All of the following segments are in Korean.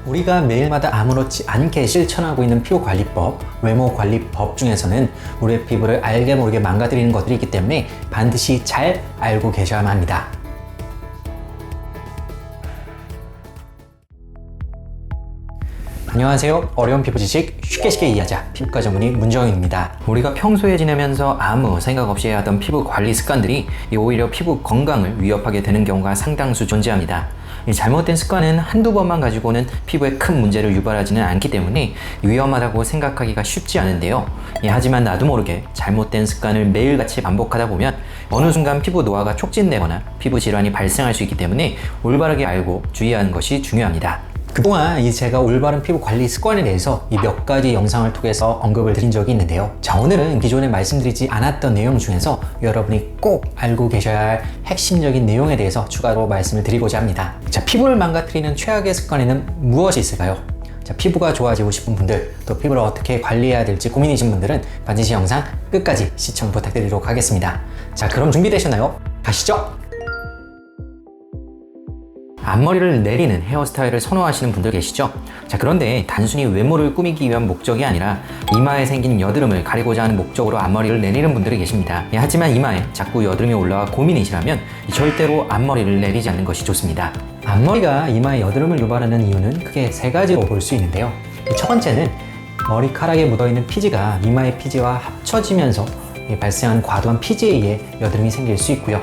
우리가 매일마다 아무렇지 않게 실천하고 있는 피부관리법, 외모관리법 중에서는 우리의 피부를 알게 모르게 망가뜨리는 것들이 있기 때문에 반드시 잘 알고 계셔야만 합니다. 안녕하세요. 어려운 피부 지식 쉽게 이해하자. 피부과 전문의 문정윤입니다. 우리가 평소에 지내면서 아무 생각 없이 해왔던 피부 관리 습관들이 오히려 피부 건강을 위협하게 되는 경우가 상당수 존재합니다. 잘못된 습관은 한두 번만 가지고는 피부에 큰 문제를 유발하지는 않기 때문에 위험하다고 생각하기가 쉽지 않은데요. 하지만 나도 모르게 잘못된 습관을 매일같이 반복하다 보면 어느 순간 피부 노화가 촉진되거나 피부 질환이 발생할 수 있기 때문에 올바르게 알고 주의하는 것이 중요합니다. 그동안 제가 올바른 피부 관리 습관에 대해서 이 몇 가지 영상을 통해서 언급을 드린 적이 있는데요. 자, 오늘은 기존에 말씀드리지 않았던 내용 중에서 여러분이 꼭 알고 계셔야 할 핵심적인 내용에 대해서 추가로 말씀을 드리고자 합니다. 자, 피부를 망가뜨리는 최악의 습관에는 무엇이 있을까요? 자, 피부가 좋아지고 싶은 분들, 또 피부를 어떻게 관리해야 될지 고민이신 분들은 반드시 영상 끝까지 시청 부탁드리도록 하겠습니다. 자, 그럼 준비되셨나요? 가시죠! 앞머리를 내리는 헤어스타일을 선호하시는 분들 계시죠? 자, 그런데 단순히 외모를 꾸미기 위한 목적이 아니라 이마에 생긴 여드름을 가리고자 하는 목적으로 앞머리를 내리는 분들이 계십니다. 하지만 이마에 자꾸 여드름이 올라와 고민이시라면 절대로 앞머리를 내리지 않는 것이 좋습니다. 앞머리가 이마에 여드름을 유발하는 이유는 크게 세 가지로 볼 수 있는데요. 첫 번째는 머리카락에 묻어있는 피지가 이마의 피지와 합쳐지면서 발생한 과도한 피지에 의해 여드름이 생길 수 있고요.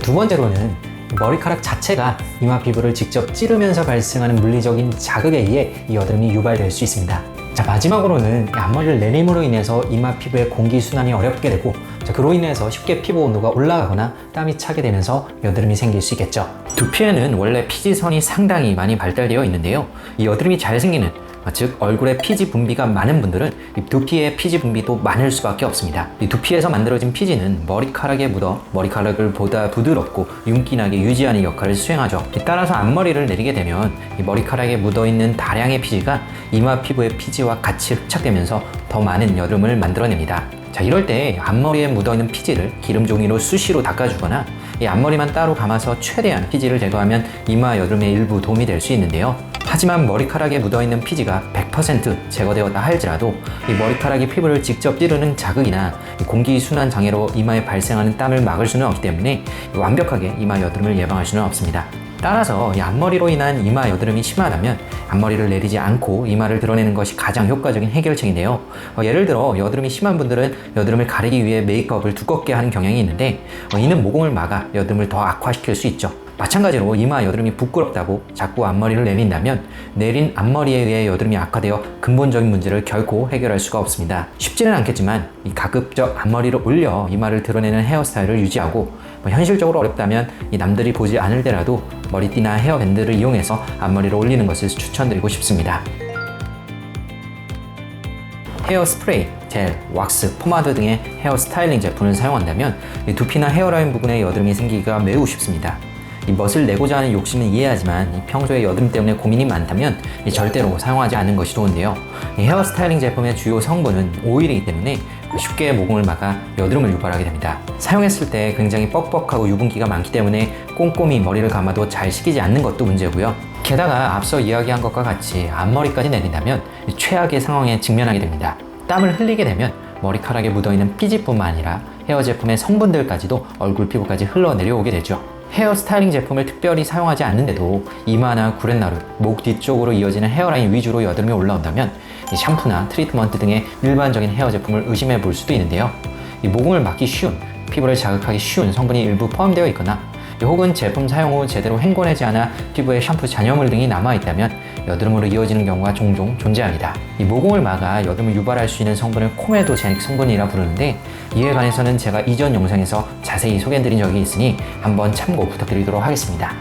두 번째로는 머리카락 자체가 이마 피부를 직접 찌르면서 발생하는 물리적인 자극에 의해 이 여드름이 유발될 수 있습니다. 자, 마지막으로는 앞머리를 내림으로 인해서 이마 피부의 공기 순환이 어렵게 되고, 자, 그로 인해서 쉽게 피부 온도가 올라가거나 땀이 차게 되면서 여드름이 생길 수 있겠죠. 두피에는 원래 피지선이 상당히 많이 발달되어 있는데요. 이 여드름이 잘 생기는, 즉 얼굴에 피지 분비가 많은 분들은 이 두피의 피지 분비도 많을 수밖에 없습니다. 이 두피에서 만들어진 피지는 머리카락에 묻어 머리카락을 보다 부드럽고 윤기나게 유지하는 역할을 수행하죠. 따라서 앞머리를 내리게 되면 이 머리카락에 묻어있는 다량의 피지가 이마 피부의 피지와 같이 흡착되면서 더 많은 여드름을 만들어냅니다. 자, 이럴 때 앞머리에 묻어있는 피지를 기름 종이로 수시로 닦아주거나 이 앞머리만 따로 감아서 최대한 피지를 제거하면 이마 여드름에 일부 도움이 될 수 있는데요. 하지만 머리카락에 묻어있는 피지가 100% 제거되었다 할지라도 이 머리카락이 피부를 직접 찌르는 자극이나 공기순환 장애로 이마에 발생하는 땀을 막을 수는 없기 때문에 완벽하게 이마 여드름을 예방할 수는 없습니다. 따라서 이 앞머리로 인한 이마 여드름이 심하다면 앞머리를 내리지 않고 이마를 드러내는 것이 가장 효과적인 해결책인데요. 예를 들어 여드름이 심한 분들은 여드름을 가리기 위해 메이크업을 두껍게 하는 경향이 있는데 이는 모공을 막아 여드름을 더 악화시킬 수 있죠. 마찬가지로 이마 여드름이 부끄럽다고 자꾸 앞머리를 내린다면 내린 앞머리에 의해 여드름이 악화되어 근본적인 문제를 결코 해결할 수가 없습니다. 쉽지는 않겠지만 이 가급적 앞머리를 올려 이마를 드러내는 헤어스타일을 유지하고 현실적으로 어렵다면 이 남들이 보지 않을 때라도 머리띠나 헤어밴드를 이용해서 앞머리를 올리는 것을 추천드리고 싶습니다. 헤어스프레이, 젤, 왁스, 포마드 등의 헤어 스타일링 제품을 사용한다면 이 두피나 헤어라인 부분에 여드름이 생기기가 매우 쉽습니다. 이 멋을 내고자 하는 욕심은 이해하지만 평소에 여드름 때문에 고민이 많다면 절대로 사용하지 않는 것이 좋은데요. 헤어 스타일링 제품의 주요 성분은 오일이기 때문에 쉽게 모공을 막아 여드름을 유발하게 됩니다. 사용했을 때 굉장히 뻑뻑하고 유분기가 많기 때문에 꼼꼼히 머리를 감아도 잘 식이지 않는 것도 문제고요. 게다가 앞서 이야기한 것과 같이 앞머리까지 내린다면 최악의 상황에 직면하게 됩니다. 땀을 흘리게 되면 머리카락에 묻어있는 피지뿐만 아니라 헤어 제품의 성분들까지도 얼굴 피부까지 흘러내려오게 되죠. 헤어 스타일링 제품을 특별히 사용하지 않는데도 이마나 구렛나루, 목 뒤쪽으로 이어지는 헤어라인 위주로 여드름이 올라온다면 샴푸나 트리트먼트 등의 일반적인 헤어 제품을 의심해 볼 수도 있는데요. 이 모공을 막기 쉬운, 피부를 자극하기 쉬운 성분이 일부 포함되어 있거나 혹은 제품 사용 후 제대로 헹궈내지 않아 피부에 샴푸 잔여물 등이 남아있다면 여드름으로 이어지는 경우가 종종 존재합니다. 이 모공을 막아 여드름을 유발할 수 있는 성분을 코메도제닉 성분이라 부르는데 이에 관해서는 제가 이전 영상에서 자세히 소개해드린 적이 있으니 한번 참고 부탁드리도록 하겠습니다.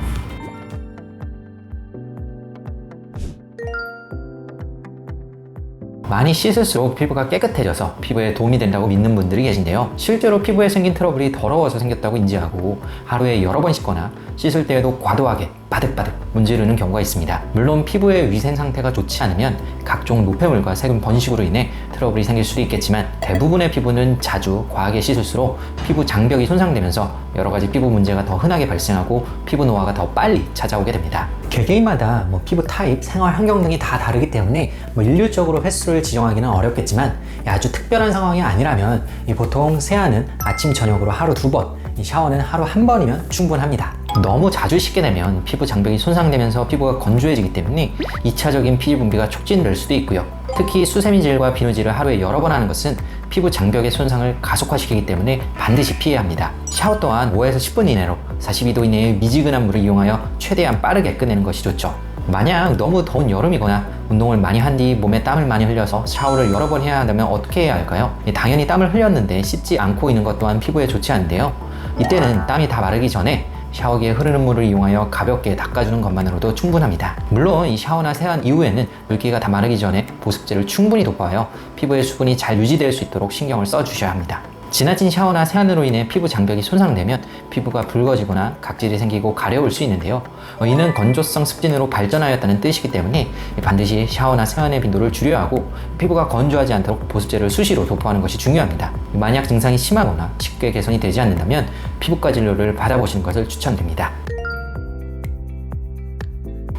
많이 씻을수록 피부가 깨끗해져서 피부에 도움이 된다고 믿는 분들이 계신데요. 실제로 피부에 생긴 트러블이 더러워서 생겼다고 인지하고 하루에 여러 번 씻거나 씻을 때에도 과도하게 바득바득 문지르는 경우가 있습니다. 물론 피부의 위생 상태가 좋지 않으면 각종 노폐물과 세균 번식으로 인해 트러블이 생길 수도 있겠지만 대부분의 피부는 자주 과하게 씻을수록 피부 장벽이 손상되면서 여러 가지 피부 문제가 더 흔하게 발생하고 피부 노화가 더 빨리 찾아오게 됩니다. 개개인마다 피부 타입, 생활 환경 등이 다 다르기 때문에 일률적으로 횟수를 지정하기는 어렵겠지만 아주 특별한 상황이 아니라면 보통 세안은 아침, 저녁으로 하루 2번, 샤워는 하루 1번이면 충분합니다. 너무 자주 씻게 되면 피부 장벽이 손상되면서 피부가 건조해지기 때문에 2차적인 피지 분비가 촉진될 수도 있고요. 특히 수세미질과 비누질을 하루에 여러 번 하는 것은 피부 장벽의 손상을 가속화시키기 때문에 반드시 피해야 합니다. 샤워 또한 5에서 10분 이내로 42도 이내의 미지근한 물을 이용하여 최대한 빠르게 끝내는 것이 좋죠. 만약 너무 더운 여름이거나 운동을 많이 한 뒤 몸에 땀을 많이 흘려서 샤워를 여러 번 해야 한다면 어떻게 해야 할까요? 당연히 땀을 흘렸는데 씻지 않고 있는 것 또한 피부에 좋지 않은데요. 이때는 땀이 다 마르기 전에 샤워기에 흐르는 물을 이용하여 가볍게 닦아주는 것만으로도 충분합니다. 물론 이 샤워나 세안 이후에는 물기가 다 마르기 전에 보습제를 충분히 돋궈요. 피부의 수분이 잘 유지될 수 있도록 신경을 써주셔야 합니다. 지나친 샤워나 세안으로 인해 피부 장벽이 손상되면 피부가 붉어지거나 각질이 생기고 가려울 수 있는데요. 이는 건조성 습진으로 발전하였다는 뜻이기 때문에 반드시 샤워나 세안의 빈도를 줄여야 하고 피부가 건조하지 않도록 보습제를 수시로 도포하는 것이 중요합니다. 만약 증상이 심하거나 쉽게 개선이 되지 않는다면 피부과 진료를 받아보시는 것을 추천드립니다.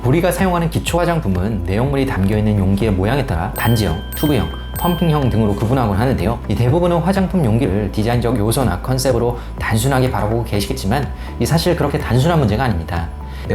우리가 사용하는 기초 화장품은 내용물이 담겨있는 용기의 모양에 따라 단지형, 튜브형, 펌핑형 등으로 구분하곤 하는데요. 이 대부분은 화장품 용기를 디자인적 요소나 컨셉으로 단순하게 바라보고 계시겠지만 사실 그렇게 단순한 문제가 아닙니다.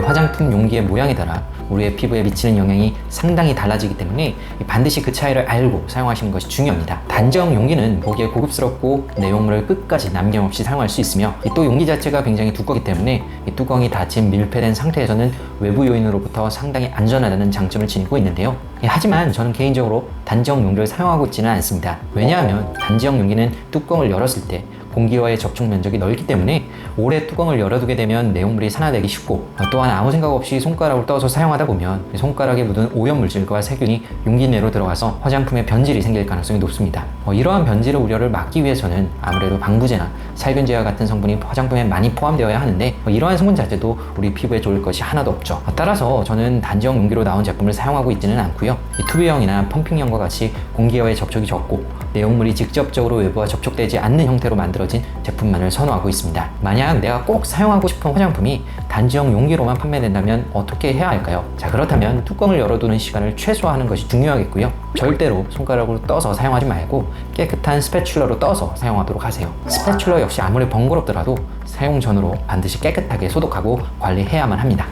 화장품 용기의 모양에 따라 우리의 피부에 미치는 영향이 상당히 달라지기 때문에 반드시 그 차이를 알고 사용하시는 것이 중요합니다. 단지형 용기는 보기에 고급스럽고 내용물을 끝까지 남김없이 사용할 수 있으며 또 용기 자체가 굉장히 두껍기 때문에 뚜껑이 닫힌 밀폐된 상태에서는 외부 요인으로부터 상당히 안전하다는 장점을 지니고 있는데요. 하지만 저는 개인적으로 단지형 용기를 사용하고 있지는 않습니다. 왜냐하면 단지형 용기는 뚜껑을 열었을 때 공기와의 접촉 면적이 넓기 때문에 오래 뚜껑을 열어두게 되면 내용물이 산화되기 쉽고 또한 아무 생각 없이 손가락을 떠서 사용하다 보면 손가락에 묻은 오염물질과 세균이 용기 내로 들어가서 화장품에 변질이 생길 가능성이 높습니다. 이러한 변질 우려를 막기 위해서는 아무래도 방부제나 살균제와 같은 성분이 화장품에 많이 포함되어야 하는데 이러한 성분 자체도 우리 피부에 좋을 것이 하나도 없죠. 따라서 저는 단지형 용기로 나온 제품을 사용하고 있지는 않고요. 튜브형이나 펌핑형과 같이 공기와의 접촉이 적고 내용물이 직접적으로 외부와 접촉되지 않는 형태로 만들어진 제품만을 선호하고 있습니다. 만약 내가 꼭 사용하고 싶은 화장품이 단지형 용기로만 판매된다면 어떻게 해야 할까요? 그렇다면 뚜껑을 열어두는 시간을 최소화하는 것이 중요하겠고요. 절대로 손가락으로 떠서 사용하지 말고 깨끗한 스패츌러로 떠서 사용하도록 하세요. 스패츌러 역시 아무리 번거롭더라도 사용 전으로 반드시 깨끗하게 소독하고 관리해야만 합니다.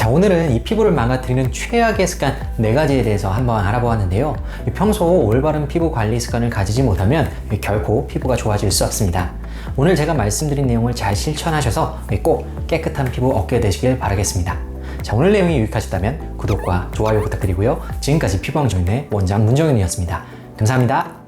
오늘은 이 피부를 망가뜨리는 최악의 습관 4가지에 대해서 한번 알아보았는데요. 평소 올바른 피부 관리 습관을 가지지 못하면 결코 피부가 좋아질 수 없습니다. 오늘 제가 말씀드린 내용을 잘 실천하셔서 꼭 깨끗한 피부 얻게 되시길 바라겠습니다. 오늘 내용이 유익하셨다면 구독과 좋아요 부탁드리고요. 지금까지 피부왕정인의 원장 문정현이었습니다. 감사합니다.